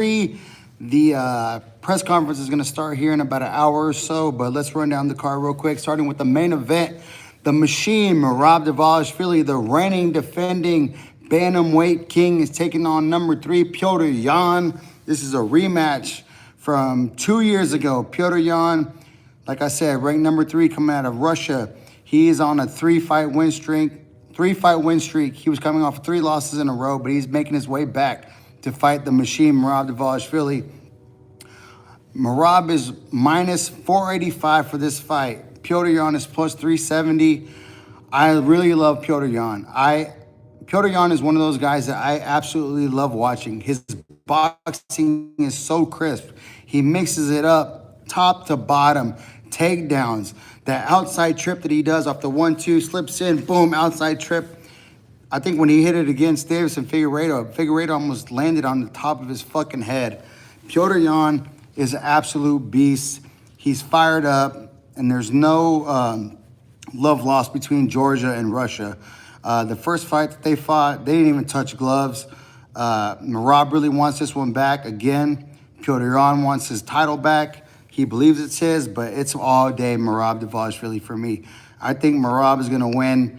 The press conference is going to start here in about an hour or so, but let's run down the card real quick, starting with the main event. The Machine, Merab Dvalishvili, the reigning, defending bantamweight king, is taking on number 3, Petr Yan. This is a rematch from 2 years ago. Petr Yan, like I said, ranked number 3 coming out of Russia. He is on a 3-fight win streak. He was coming off 3 losses in a row, but he's making his way back to fight the Machine, Merab Dvalishvili. Merab is minus 485 for this fight. Petr Yan is plus 370. I really love Petr Yan. Petr Yan is one of those guys that I absolutely love watching. His boxing is so crisp. He mixes it up top to bottom, takedowns. That outside trip that he does off the 1-2, slips in, boom, outside trip. I think when he hit it against Davidson Figueiredo almost landed on the top of his fucking head. Petr Yan is an absolute beast. He's fired up, and there's no love lost between Georgia and Russia. The first fight that they fought, they didn't even touch gloves. Merab really wants this one back again. Petr Yan wants his title back. He believes it's his, but it's all day Merab Dvalishvili for me. I think Merab is going to win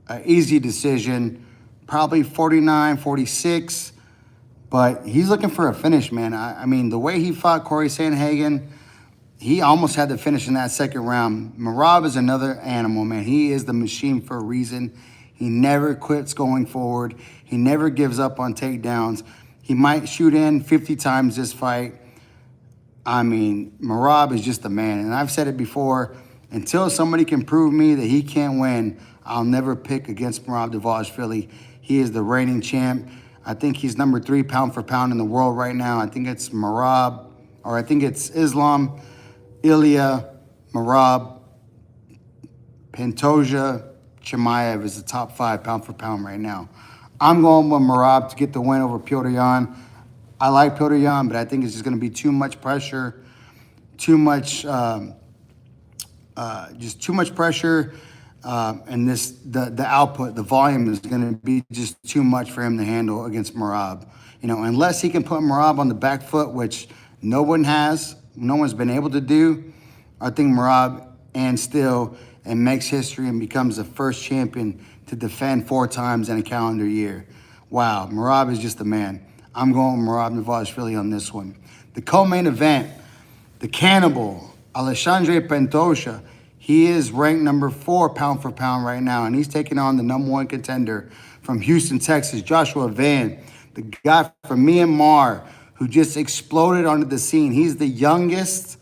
an easy decision, probably 49-46, but he's looking for a finish, man. I mean, the way he fought Corey Sandhagen, he almost had to finish in that second round. Merab is another animal, man. He is the machine for a reason. He never quits going forward. He never gives up on takedowns. He might shoot in 50 times this fight. I mean, Merab is just a man. And I've said it before, until somebody can prove me that he can't win, I'll never pick against Merab Dvalishvili. He is the reigning champ. I think he's number 3 pound for pound in the world right now. I think it's Merab, or I think it's Islam, Ilya, Merab, Pantoja, Chimaev is the top 5 pound for pound right now. I'm going with Merab to get the win over Petr Yan. I like Petr Yan, but I think it's just going to be too much pressure, just too much pressure. And the output, the volume is going to be just too much for him to handle against Merab. You know, unless he can put Merab on the back foot, which no one's been able to do. I think Merab and still and makes history and becomes the first champion to defend 4 times in a calendar year. Wow, Merab is just a man. I'm going with Merab Dvalishvili on this one. The co-main event, the Cannibal, Alexandre Pantoja. He is ranked number 4 pound for pound right now, and he's taking on the number 1 contender from Houston, Texas, Joshua Van, the guy from Myanmar who just exploded onto the scene. He's the youngest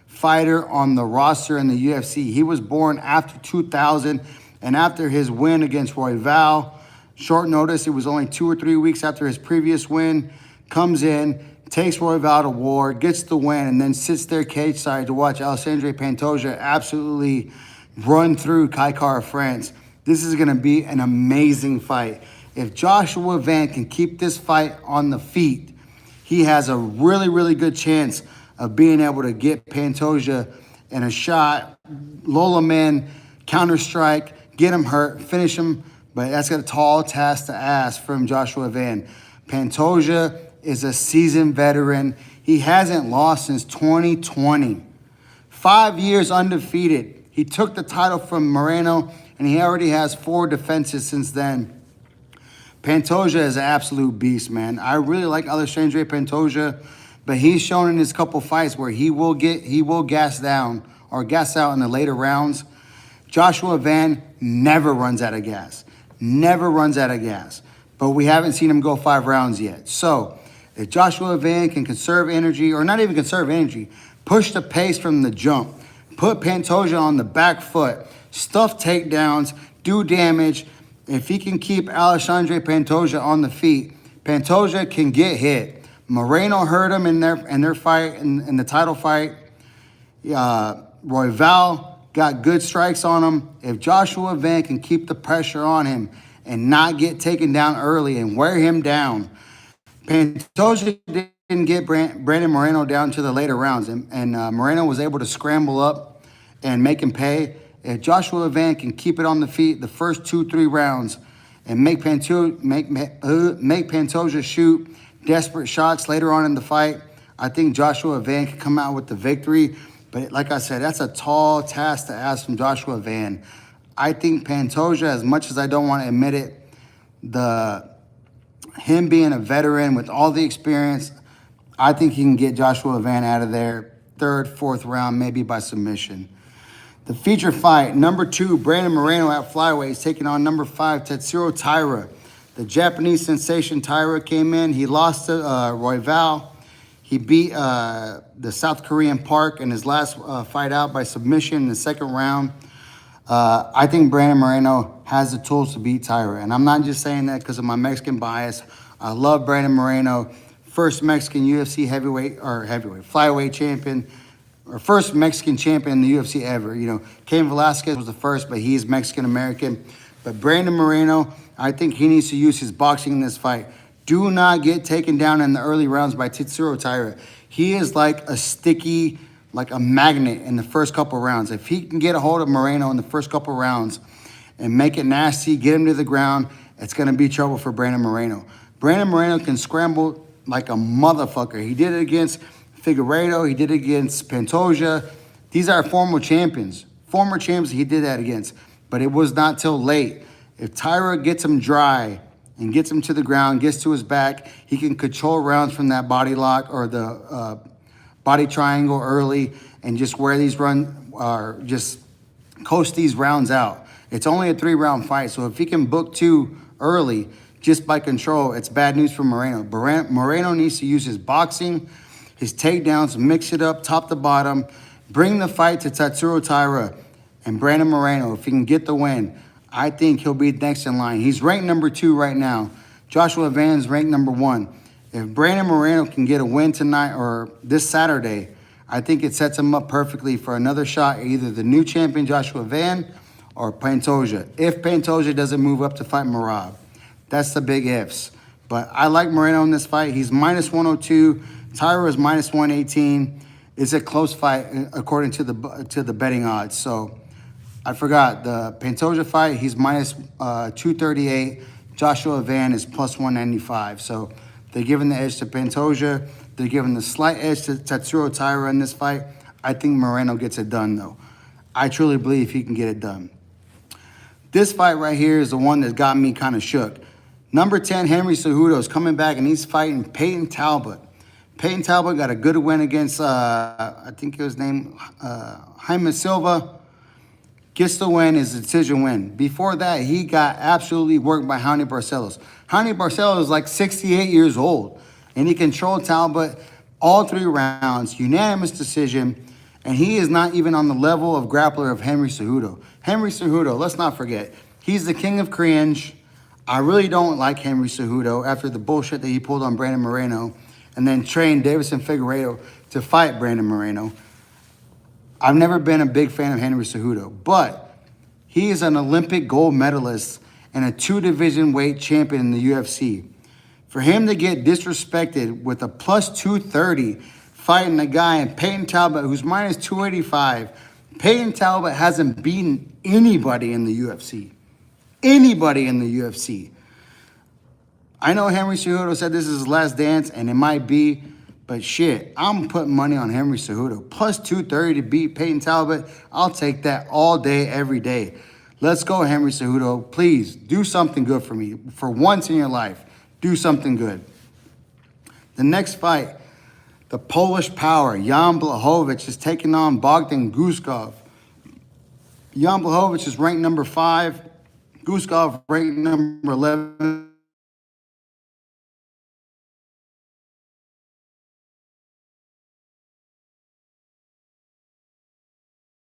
fighter on the roster in the UFC. He was born after 2000, and after his win against Royval, short notice, it was only 2 or 3 weeks after his previous win, comes in, takes Royval to war, gets the win, and then sits there cage side to watch Alexandre Pantoja absolutely run through Kai Kara-France. This is going to be an amazing fight. If Joshua Van can keep this fight on the feet, he has a really, really good chance of being able to get Pantoja in a shot, lull him in, counter-strike, get him hurt, finish him, but that's got a tall task to ask from Joshua Van. Pantoja is a seasoned veteran. He hasn't lost since 2020. 5 years undefeated. He took the title from Moreno, and he already has 4 defenses since then. Pantoja is an absolute beast, man. I really like Alexandre Pantoja, but he's shown in his couple fights where he will gas down or gas out in the later rounds. Joshua Van never runs out of gas. Never runs out of gas. But we haven't seen him go 5 rounds yet. So if Joshua Van can conserve energy, or not even conserve energy, push the pace from the jump, put Pantoja on the back foot, stuff takedowns, do damage. If he can keep Alexandre Pantoja on the feet, Pantoja can get hit. Moreno hurt him in their fight, in the title fight. Royval got good strikes on him. If Joshua Van can keep the pressure on him and not get taken down early and wear him down, Pantoja didn't get Brandon Moreno down to the later rounds, and Moreno was able to scramble up and make him pay. If Joshua Van can keep it on the feet the first 2-3 rounds and make Pantoja shoot, desperate shots later on in the fight, I think Joshua Van can come out with the victory. But like I said, that's a tall task to ask from Joshua Van. I think Pantoja, as much as I don't want to admit it, him being a veteran with all the experience, I think he can get Joshua Van out of there third, fourth round, maybe by submission. The feature fight, number 2, Brandon Moreno at flyweight is taking on number 5, Tatsuro Taira. The Japanese sensation Taira came in. He lost to Royval. He beat the South Korean Park in his last fight out by submission in the second round. I think Brandon Moreno has the tools to beat Taira. And I'm not just saying that because of my Mexican bias. I love Brandon Moreno, first Mexican UFC flyweight champion, or first Mexican champion in the UFC ever. You know, Cain Velasquez was the first, but he's Mexican-American. But Brandon Moreno, I think he needs to use his boxing in this fight. Do not get taken down in the early rounds by Tatsuro Taira. He is like a sticky, like a magnet in the first couple rounds. If he can get a hold of Moreno in the first couple rounds and make it nasty, get him to the ground, it's going to be trouble for Brandon Moreno. Brandon Moreno can scramble like a motherfucker. He did it against Figueiredo. He did it against Pantoja. These are former champions. Former champions he did that against. But it was not till late. If Taira gets him dry and gets him to the ground, gets to his back, he can control rounds from that body lock or the body triangle early and just wear these just coast these rounds out. It's only a 3-round fight, so if he can book 2 early just by control, it's bad news for Moreno. Moreno needs to use his boxing, his takedowns, mix it up top to bottom, bring the fight to Tatsuro Taira and Brandon Moreno. If he can get the win, I think he'll be next in line. He's ranked number 2 right now. Joshua Van's ranked number 1. If Brandon Moreno can get a win tonight or this Saturday, I think it sets him up perfectly for another shot at either the new champion Joshua Van or Pantoja. If Pantoja doesn't move up to fight Merab. That's the big ifs. But I like Moreno in this fight. He's minus 102. Taira is minus 118. It's a close fight according to the betting odds. So I forgot the Pantoja fight. He's minus 238. Joshua Van is plus 195. So they're giving the edge to Pantoja. They're giving the slight edge to Tatsuro Taira in this fight. I think Moreno gets it done though. I truly believe he can get it done. This fight right here is the one that got me kind of shook. Number 10, Henry Cejudo is coming back and he's fighting Peyton Talbot. Peyton Talbot got a good win against, I think it was named Jaime Silva. Gets the win, is a decision win. Before that, he got absolutely worked by Jaime Barcelos. Jaime Barcelos is like 68 years old, and he controlled Talbot all 3 rounds, unanimous decision, and he is not even on the level of grappler of Henry Cejudo. Henry Cejudo, let's not forget, he's the king of cringe. I really don't like Henry Cejudo after the bullshit that he pulled on Brandon Moreno and then trained Davison Figueiredo to fight Brandon Moreno. I've never been a big fan of Henry Cejudo, but he is an Olympic gold medalist and a 2-division weight champion in the UFC. For him to get disrespected with a plus 230 fighting a guy in Peyton Talbot who's minus 285, Peyton Talbot hasn't beaten anybody in the UFC. Anybody in the UFC. I know Henry Cejudo said this is his last dance, and it might be, but shit, I'm putting money on Henry Cejudo. Plus 230 to beat Peyton Talbot. I'll take that all day, every day. Let's go, Henry Cejudo. Please, do something good for me. For once in your life, do something good. The next fight, the Polish power, Jan Blachowicz, is taking on Bogdan Guskov. Jan Blachowicz is ranked number 5. Guskov ranked number 11.